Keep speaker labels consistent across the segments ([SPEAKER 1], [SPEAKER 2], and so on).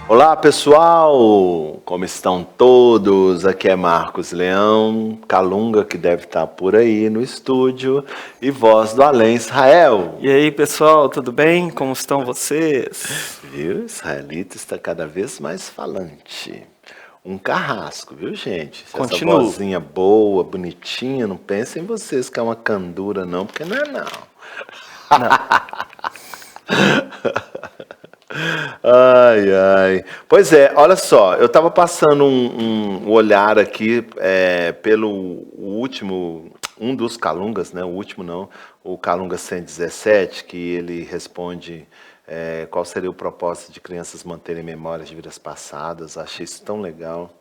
[SPEAKER 1] Olá pessoal, como estão todos? Aqui é Marcos Leão, Calunga que deve estar por aí no estúdio e Voz do Além Israel.
[SPEAKER 2] E aí, pessoal, tudo bem? Como estão vocês?
[SPEAKER 1] Viu? Israelita está cada vez mais falante. Um carrasco, viu, gente? Essa
[SPEAKER 2] Continuo.
[SPEAKER 1] vozinha boa, bonitinha, não pensem em vocês que é uma candura não, porque não é não.
[SPEAKER 2] Não.
[SPEAKER 1] Ai, ai. Pois é, olha só, eu estava passando um olhar aqui pelo último, um dos Calungas, né? O último não, o Calunga 117, que ele responde qual seria o propósito de crianças manterem memórias de vidas passadas. Achei isso tão legal.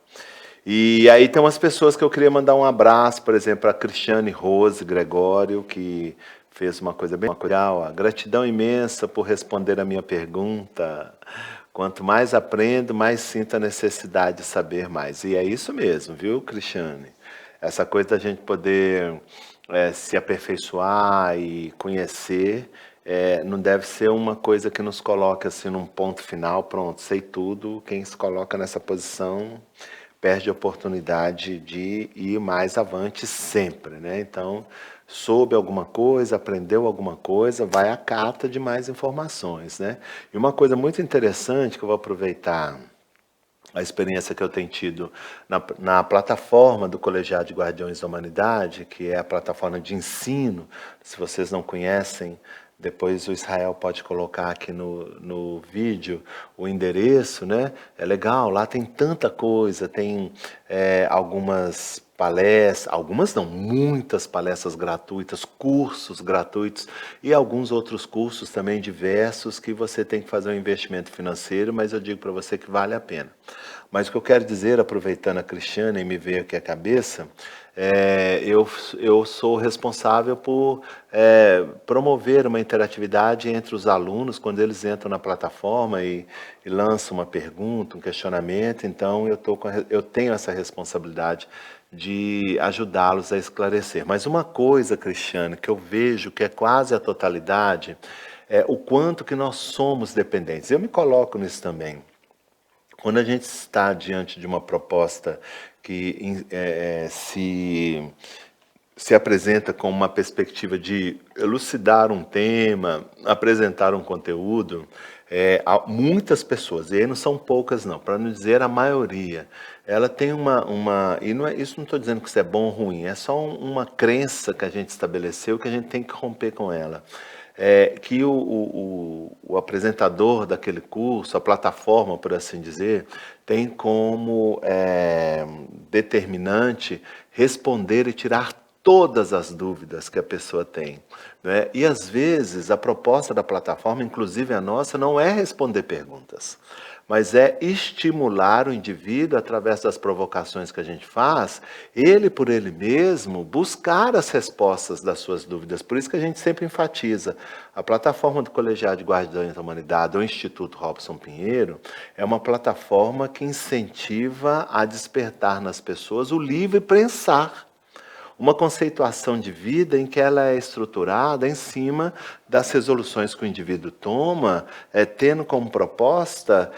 [SPEAKER 1] E aí tem umas pessoas que eu queria mandar um abraço, por exemplo, a Cristiane Rose Gregório, que fez uma coisa bem legal. Gratidão imensa por responder a minha pergunta. Quanto mais aprendo, mais sinto a necessidade de saber mais. E é isso mesmo, viu, Cristiane? Essa coisa da gente poder se aperfeiçoar e conhecer, não deve ser uma coisa que nos coloque assim num ponto final, pronto, sei tudo. Quem se coloca nessa posição perde a oportunidade de ir mais avante sempre, né? Então, soube alguma coisa, aprendeu alguma coisa, vai à cata de mais informações, né? E uma coisa muito interessante que eu vou aproveitar a experiência que eu tenho tido na plataforma do Colegiado de Guardiões da Humanidade, que é a plataforma de ensino. Se vocês não conhecem, depois o Israel pode colocar aqui no vídeo o endereço, né? É legal, lá tem tanta coisa, tem algumas palestras, algumas não, muitas palestras gratuitas, cursos gratuitos e alguns outros cursos também diversos que você tem que fazer um investimento financeiro, mas eu digo para você que vale a pena. Mas o que eu quero dizer, aproveitando a Cristiane e me veio aqui a cabeça, eu sou responsável por promover uma interatividade entre os alunos quando eles entram na plataforma e lançam uma pergunta, um questionamento. Então, eu tenho essa responsabilidade de ajudá-los a esclarecer. Mas uma coisa, Cristiane, que eu vejo que é quase a totalidade, é o quanto que nós somos dependentes. Eu me coloco nisso também. Quando a gente está diante de uma proposta que se apresenta com uma perspectiva de elucidar um tema, apresentar um conteúdo, há muitas pessoas, e aí não são poucas não, para não dizer a maioria, ela tem e não isso não estou dizendo que isso é bom ou ruim, é só uma crença que a gente estabeleceu que a gente tem que romper com ela. Que o apresentador daquele curso, a plataforma, por assim dizer, tem como determinante responder e tirar todas as dúvidas que a pessoa tem, né? E às vezes a proposta da plataforma, inclusive a nossa, não é responder perguntas, mas é estimular o indivíduo, através das provocações que a gente faz, ele por ele mesmo, buscar as respostas das suas dúvidas. Por isso que a gente sempre enfatiza, a plataforma do Colegiado de Guardiões da Humanidade, ou Instituto Robson Pinheiro, é uma plataforma que incentiva a despertar nas pessoas o livre pensar. Uma conceituação de vida em que ela é estruturada em cima das resoluções que o indivíduo toma, tendo como proposta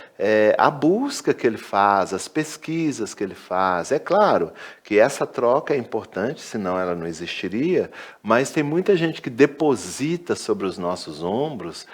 [SPEAKER 1] a busca que ele faz, as pesquisas que ele faz. É claro que essa troca é importante, senão ela não existiria, mas tem muita gente que deposita sobre os nossos ombros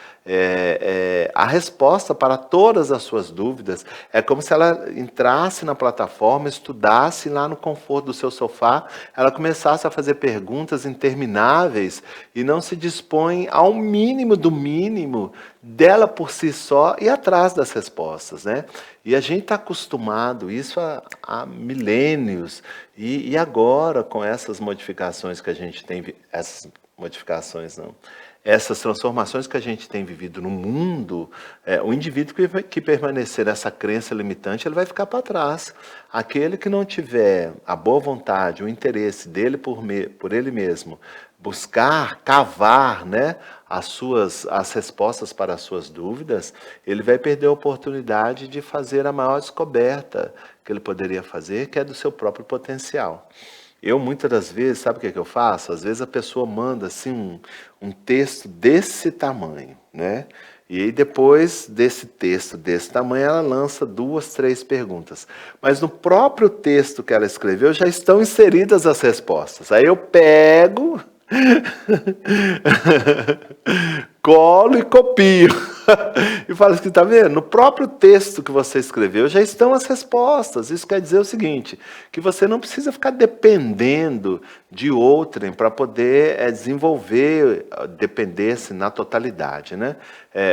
[SPEAKER 1] a resposta para todas as suas dúvidas. É como se ela entrasse na plataforma, estudasse lá no conforto do seu sofá, ela começasse a fazer perguntas intermináveis e não se dispõe ao mínimo do mínimo dela por si só e atrás das respostas, né? E a gente está acostumado isso há milênios e agora com essas modificações que a gente tem, essas modificações não, essas transformações que a gente tem vivido no mundo, o indivíduo que permanecer nessa crença limitante, ele vai ficar para trás. Aquele que não tiver a boa vontade, o interesse dele por ele mesmo, buscar, cavar, né, as respostas para as suas dúvidas, ele vai perder a oportunidade de fazer a maior descoberta que ele poderia fazer, que é do seu próprio potencial. Eu, muitas das vezes, sabe o que eu faço? Às vezes a pessoa manda assim, um texto desse tamanho, né? E aí depois desse texto desse tamanho, ela lança 2, 3 perguntas. Mas no próprio texto que ela escreveu já estão inseridas as respostas. Aí eu pego, colo e copio. E falo assim, tá vendo? No próprio texto que você escreveu já estão as respostas. Isso quer dizer o seguinte, que você não precisa ficar dependendo de outrem para poder desenvolver dependência na totalidade, né?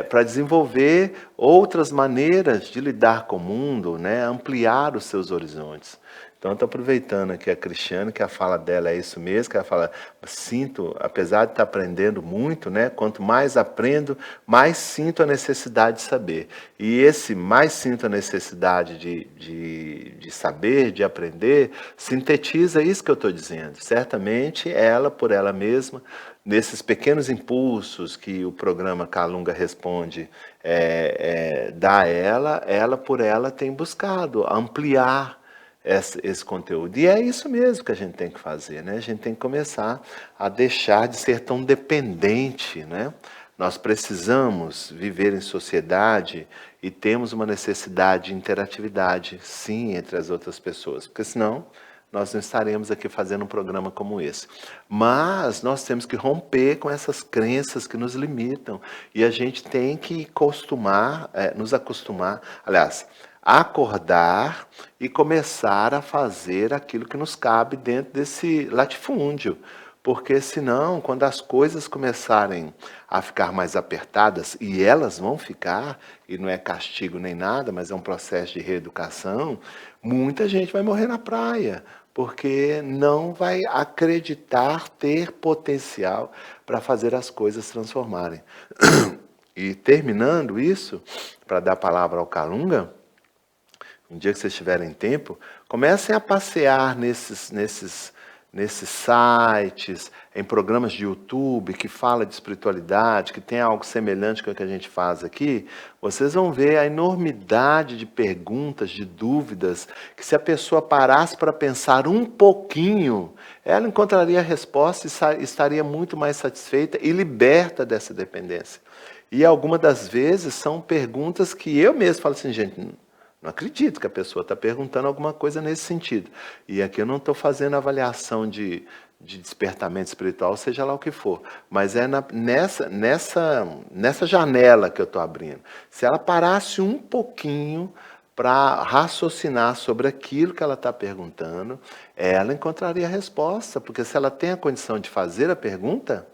[SPEAKER 1] Para desenvolver outras maneiras de lidar com o mundo, né? Ampliar os seus horizontes. Então, estou aproveitando aqui a Cristiane, que a fala dela é isso mesmo, que ela fala, sinto, apesar de estar aprendendo muito, né? Quanto mais aprendo, mais sinto a necessidade de saber. E esse mais sinto a necessidade de saber, de aprender, sintetiza isso que eu estou dizendo. Certamente, ela, por ela mesma, nesses pequenos impulsos que o programa Calunga Responde dá a ela por ela tem buscado ampliar esse conteúdo. E é isso mesmo que a gente tem que fazer, né? A gente tem que começar a deixar de ser tão dependente, né? Nós precisamos viver em sociedade e temos uma necessidade de interatividade, sim, entre as outras pessoas, porque senão nós não estaremos aqui fazendo um programa como esse. Mas nós temos que romper com essas crenças que nos limitam e a gente tem que nos acostumar, aliás, acordar e começar a fazer aquilo que nos cabe dentro desse latifúndio. Porque senão, quando as coisas começarem a ficar mais apertadas, e elas vão ficar, e não é castigo nem nada, mas é um processo de reeducação, muita gente vai morrer na praia, porque não vai acreditar ter potencial para fazer as coisas transformarem. E terminando isso, para dar a palavra ao Calunga, um dia que vocês tiverem tempo, comecem a passear nesses sites, em programas de YouTube que fala de espiritualidade, que tem algo semelhante com o que a gente faz aqui. Vocês vão ver a enormidade de perguntas, de dúvidas, que se a pessoa parasse para pensar um pouquinho, ela encontraria a resposta e estaria muito mais satisfeita e liberta dessa dependência. E algumas das vezes são perguntas que eu mesmo falo assim, gente, não acredito que a pessoa está perguntando alguma coisa nesse sentido. E aqui eu não estou fazendo avaliação de despertamento espiritual, seja lá o que for. Mas é nessa janela que eu estou abrindo. Se ela parasse um pouquinho para raciocinar sobre aquilo que ela está perguntando, ela encontraria a resposta. Porque se ela tem a condição de fazer a pergunta,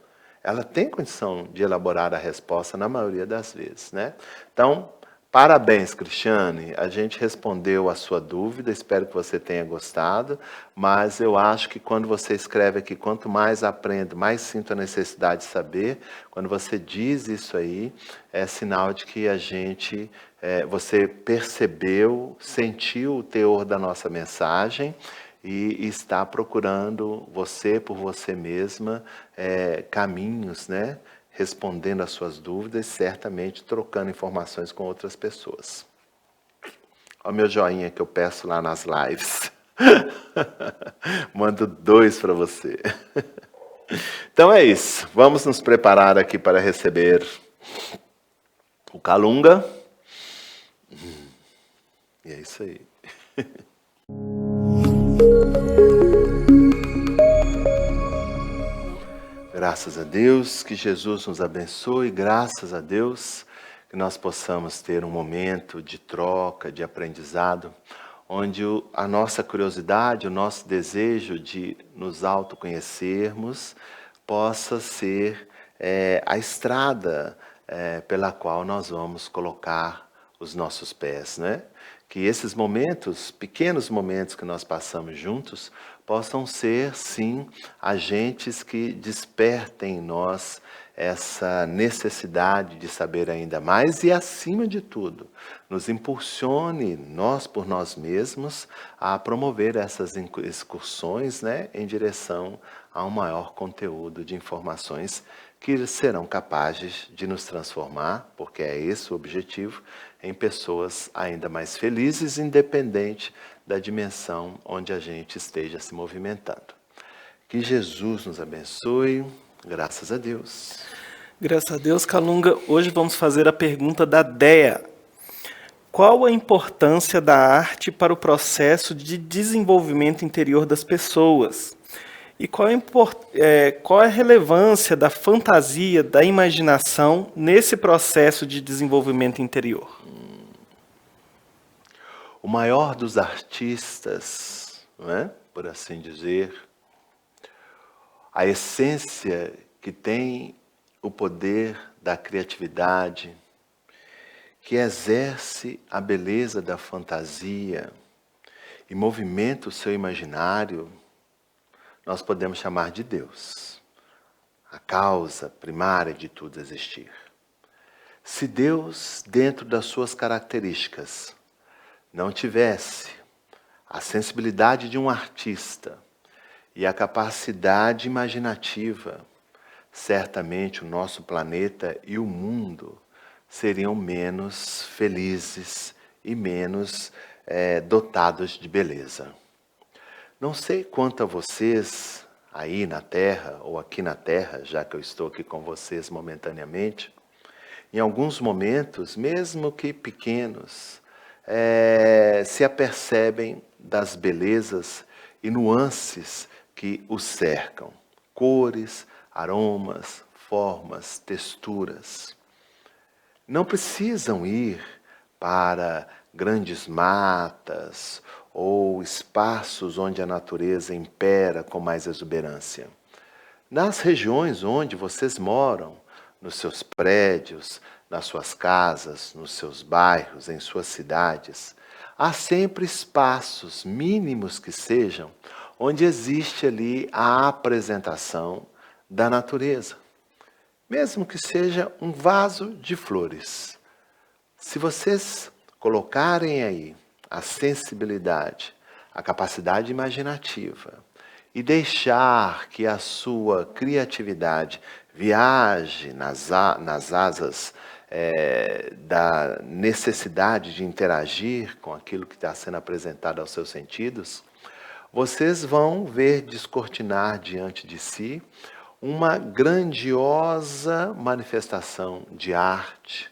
[SPEAKER 1] ela tem condição de elaborar a resposta na maioria das vezes, né? Então, parabéns, Cristiane. A gente respondeu a sua dúvida, espero que você tenha gostado, mas eu acho que quando você escreve aqui, quanto mais aprendo, mais sinto a necessidade de saber, quando você diz isso aí, é sinal de que você percebeu, sentiu o teor da nossa mensagem e está procurando você, por você mesma, caminhos, né? Respondendo às suas dúvidas, certamente trocando informações com outras pessoas. Olha o meu joinha que eu peço lá nas lives. Mando 2 para você. Então é isso. Vamos nos preparar aqui para receber o Calunga. E é isso aí. Graças a Deus, que Jesus nos abençoe, graças a Deus, que nós possamos ter um momento de troca, de aprendizado, onde a nossa curiosidade, o nosso desejo de nos autoconhecermos possa ser a estrada pela qual nós vamos colocar os nossos pés, né? Que esses momentos, pequenos momentos que nós passamos juntos, possam ser, sim, agentes que despertem em nós essa necessidade de saber ainda mais e, acima de tudo, nos impulsione, nós por nós mesmos, a promover essas excursões, né, em direção a um maior conteúdo de informações que serão capazes de nos transformar, porque é esse o objetivo, em pessoas ainda mais felizes, independente da dimensão onde a gente esteja se movimentando. Que Jesus nos abençoe, graças a Deus.
[SPEAKER 2] Graças a Deus, Calunga. Hoje vamos fazer a pergunta da Dea. Qual a importância da arte para o processo de desenvolvimento interior das pessoas? E qual é a relevância da fantasia, da imaginação nesse processo de desenvolvimento interior?
[SPEAKER 1] O maior dos artistas, não é? Por assim dizer, a essência que tem o poder da criatividade, que exerce a beleza da fantasia e movimenta o seu imaginário, nós podemos chamar de Deus, a causa primária de tudo existir. Se Deus, dentro das suas características, não tivesse a sensibilidade de um artista e a capacidade imaginativa, certamente o nosso planeta e o mundo seriam menos felizes e menos dotados de beleza. Não sei quanto a vocês aí na Terra ou aqui na Terra, já que eu estou aqui com vocês momentaneamente, em alguns momentos, mesmo que pequenos, se apercebem das belezas e nuances que os cercam. Cores, aromas, formas, texturas. Não precisam ir para grandes matas ou espaços onde a natureza impera com mais exuberância. Nas regiões onde vocês moram, nos seus prédios, nas suas casas, nos seus bairros, em suas cidades, há sempre espaços, mínimos que sejam, onde existe ali a apresentação da natureza. Mesmo que seja um vaso de flores. Se vocês colocarem aí a sensibilidade, a capacidade imaginativa e deixar que a sua criatividade viaje nas asas da necessidade de interagir com aquilo que está sendo apresentado aos seus sentidos, vocês vão ver descortinar diante de si uma grandiosa manifestação de arte,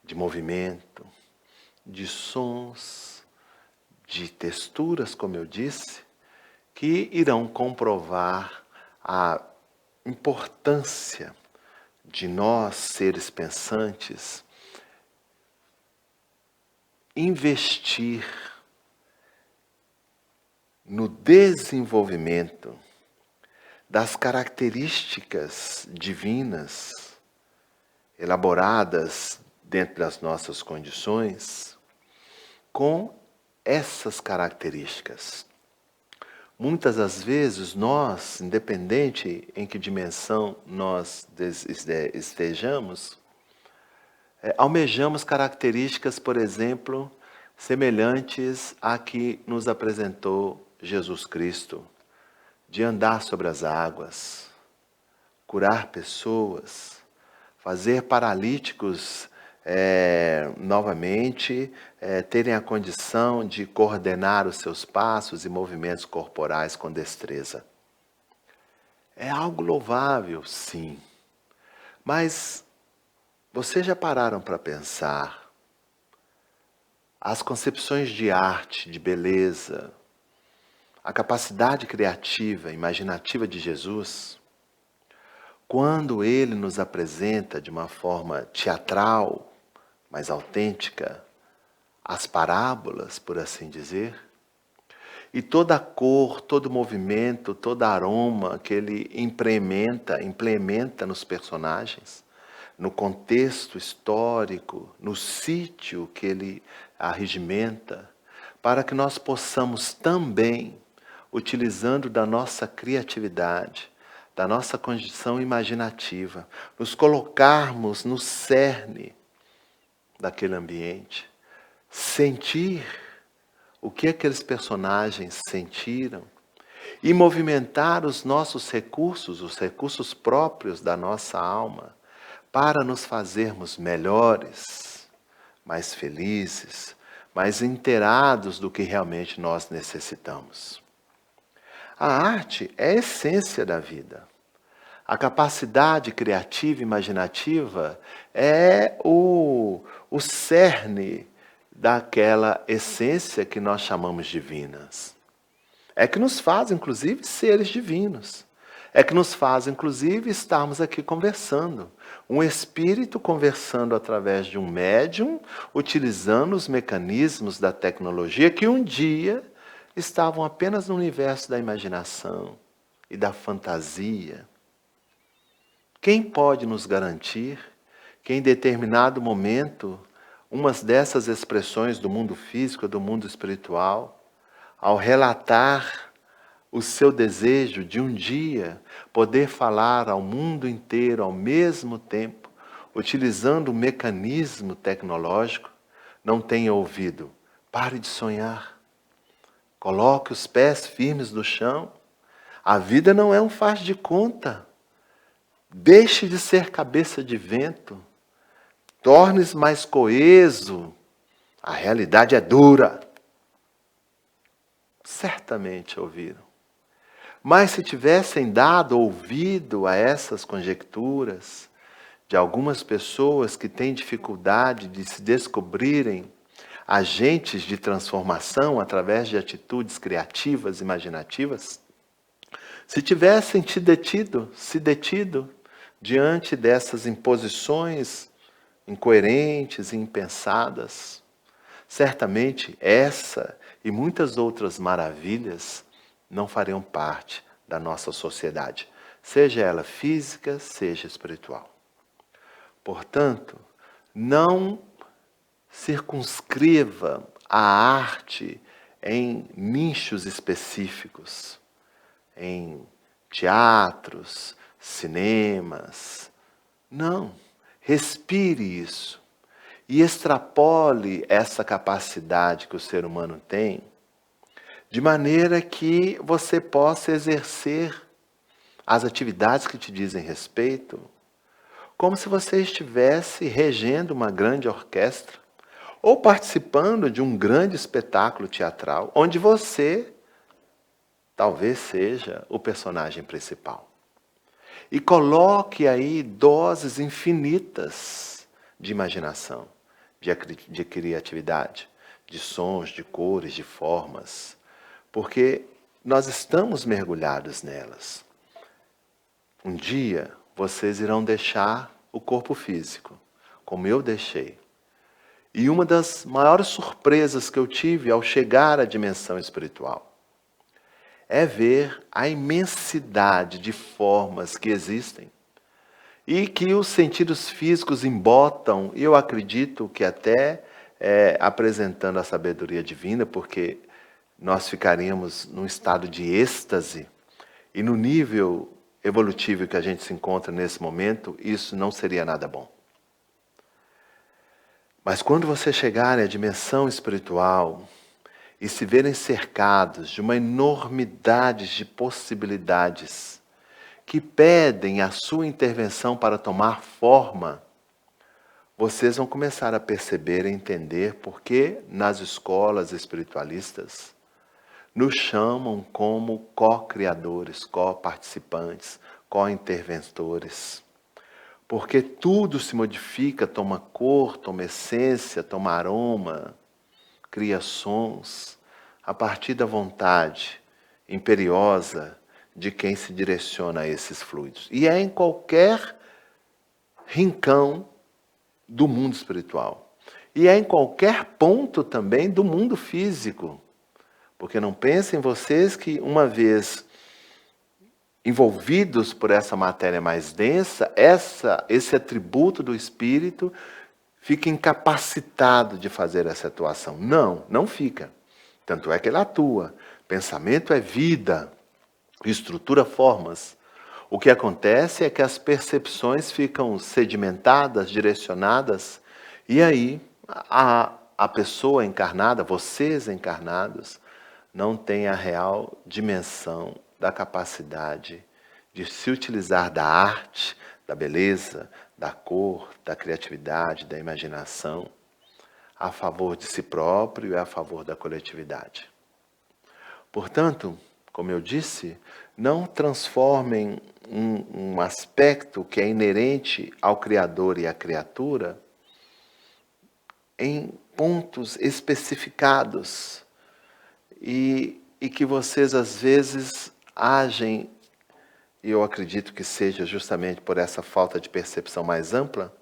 [SPEAKER 1] de movimento, de sons, de texturas, como eu disse, que irão comprovar a importância de nós, seres pensantes, investir no desenvolvimento das características divinas elaboradas dentro das nossas condições com essas características. Muitas das vezes nós, independente em que dimensão nós estejamos, almejamos características, por exemplo, semelhantes à que nos apresentou Jesus Cristo, de andar sobre as águas, curar pessoas, fazer paralíticos novamente terem a condição de coordenar os seus passos e movimentos corporais com destreza. É algo louvável, sim. Mas vocês já pararam para pensar as concepções de arte, de beleza, a capacidade criativa, imaginativa de Jesus, quando ele nos apresenta de uma forma teatral, mais autêntica, as parábolas, por assim dizer, e toda a cor, todo movimento, todo aroma que ele implementa nos personagens, no contexto histórico, no sítio que ele arregimenta, para que nós possamos também, utilizando da nossa criatividade, da nossa condição imaginativa, nos colocarmos no cerne daquele ambiente, sentir o que aqueles personagens sentiram e movimentar os nossos recursos, os recursos próprios da nossa alma, para nos fazermos melhores, mais felizes, mais inteirados do que realmente nós necessitamos. A arte é a essência da vida. A capacidade criativa e imaginativa é o cerne daquela essência que nós chamamos divinas. É que nos faz, inclusive, seres divinos. É que nos faz, inclusive, estarmos aqui conversando. Um espírito conversando através de um médium, utilizando os mecanismos da tecnologia que um dia estavam apenas no universo da imaginação e da fantasia. Quem pode nos garantir que em determinado momento, umas dessas expressões do mundo físico, do mundo espiritual, ao relatar o seu desejo de um dia poder falar ao mundo inteiro ao mesmo tempo, utilizando o mecanismo tecnológico, não tenha ouvido? Pare de sonhar. Coloque os pés firmes no chão. A vida não é um faz de conta. Deixe de ser cabeça de vento. Torne-se mais coeso. A realidade é dura. Certamente ouviram. Mas se tivessem dado ouvido a essas conjecturas de algumas pessoas que têm dificuldade de se descobrirem agentes de transformação através de atitudes criativas, imaginativas, se tivessem se detido diante dessas imposições incoerentes e impensadas, certamente essa e muitas outras maravilhas não fariam parte da nossa sociedade, seja ela física, seja espiritual. Portanto, não circunscreva a arte em nichos específicos, em teatros, cinemas. Não, respire isso e extrapole essa capacidade que o ser humano tem, de maneira que você possa exercer as atividades que te dizem respeito, como se você estivesse regendo uma grande orquestra ou participando de um grande espetáculo teatral, onde você talvez seja o personagem principal. E coloque aí doses infinitas de imaginação, de criatividade, de sons, de cores, de formas, porque nós estamos mergulhados nelas. Um dia vocês irão deixar o corpo físico, como eu deixei. E uma das maiores surpresas que eu tive ao chegar à dimensão espiritual é ver a imensidade de formas que existem e que os sentidos físicos embotam, e eu acredito que até apresentando a sabedoria divina, porque nós ficaríamos num estado de êxtase, e no nível evolutivo que a gente se encontra nesse momento, isso não seria nada bom. Mas quando você chegar à dimensão espiritual e se verem cercados de uma enormidade de possibilidades que pedem a sua intervenção para tomar forma, vocês vão começar a perceber e entender por que nas escolas espiritualistas nos chamam como co-criadores, co-participantes, co-interventores. Porque tudo se modifica, toma cor, toma essência, toma aroma, cria sons, a partir da vontade imperiosa de quem se direciona a esses fluidos. E é em qualquer rincão do mundo espiritual. E é em qualquer ponto também do mundo físico. Porque não pensem vocês que uma vez envolvidos por essa matéria mais densa, esse atributo do espírito fica incapacitado de fazer essa atuação. Não, não fica. Tanto é que ele atua. Pensamento é vida, estrutura formas. O que acontece é que as percepções ficam sedimentadas, direcionadas, e aí a pessoa encarnada, vocês encarnados, não têm a real dimensão da capacidade de se utilizar da arte, da beleza, da cor, da criatividade, da imaginação, a favor de si próprio e a favor da coletividade. Portanto, como eu disse, não transformem um aspecto que é inerente ao Criador e à criatura em pontos especificados e que vocês às vezes agem, e eu acredito que seja justamente por essa falta de percepção mais ampla.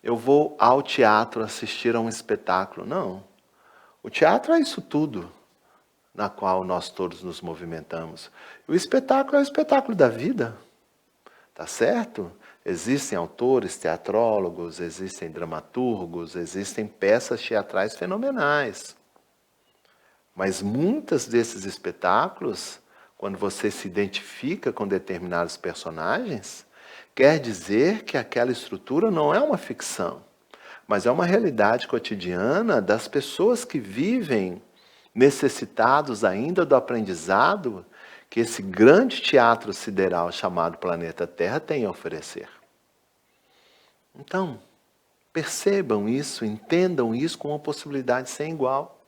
[SPEAKER 1] Eu vou ao teatro assistir a um espetáculo. Não. O teatro é isso tudo na qual nós todos nos movimentamos. O espetáculo é o espetáculo da vida. Tá certo? Existem autores, teatrólogos, existem dramaturgos, existem peças teatrais fenomenais. Mas muitos desses espetáculos, quando você se identifica com determinados personagens, quer dizer que aquela estrutura não é uma ficção, mas é uma realidade cotidiana das pessoas que vivem necessitados ainda do aprendizado que esse grande teatro sideral chamado planeta Terra tem a oferecer. Então, percebam isso, entendam isso como uma possibilidade sem igual.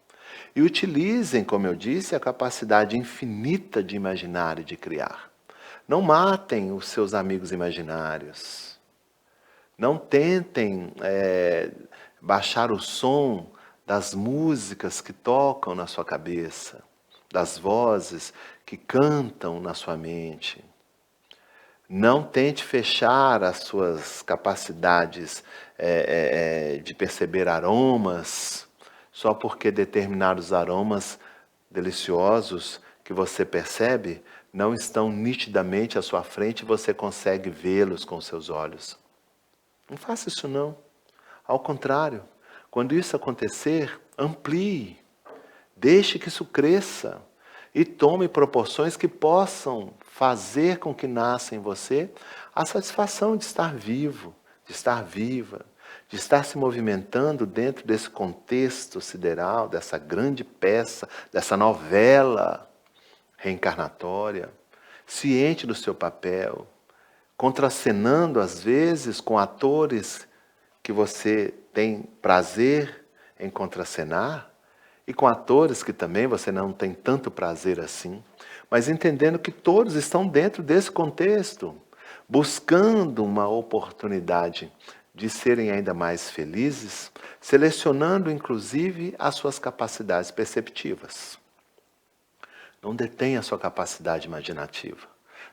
[SPEAKER 1] E utilizem, como eu disse, a capacidade infinita de imaginar e de criar. Não matem os seus amigos imaginários. Não tentem baixar o som das músicas que tocam na sua cabeça, das vozes que cantam na sua mente. Não tente fechar as suas capacidades de perceber aromas, só porque determinados aromas deliciosos que você percebe não estão nitidamente à sua frente e você consegue vê-los com seus olhos. Não faça isso não. Ao contrário, quando isso acontecer, amplie, deixe que isso cresça e tome proporções que possam fazer com que nasça em você a satisfação de estar vivo, de estar viva, de estar se movimentando dentro desse contexto sideral, dessa grande peça, dessa novela reencarnatória, ciente do seu papel, contracenando às vezes com atores que você tem prazer em contracenar, e com atores que também você não tem tanto prazer assim, mas entendendo que todos estão dentro desse contexto, buscando uma oportunidade de serem ainda mais felizes, selecionando inclusive as suas capacidades perceptivas. Não detenha a sua capacidade imaginativa.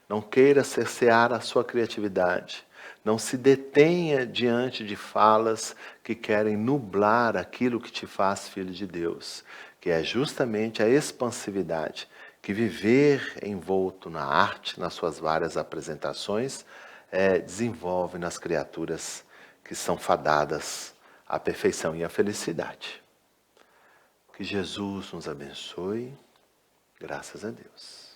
[SPEAKER 1] Não queira cercear a sua criatividade. Não se detenha diante de falas que querem nublar aquilo que te faz filho de Deus, que é justamente a expansividade que viver envolto na arte, nas suas várias apresentações, desenvolve nas criaturas que são fadadas à perfeição e à felicidade. Que Jesus nos abençoe. Graças a Deus.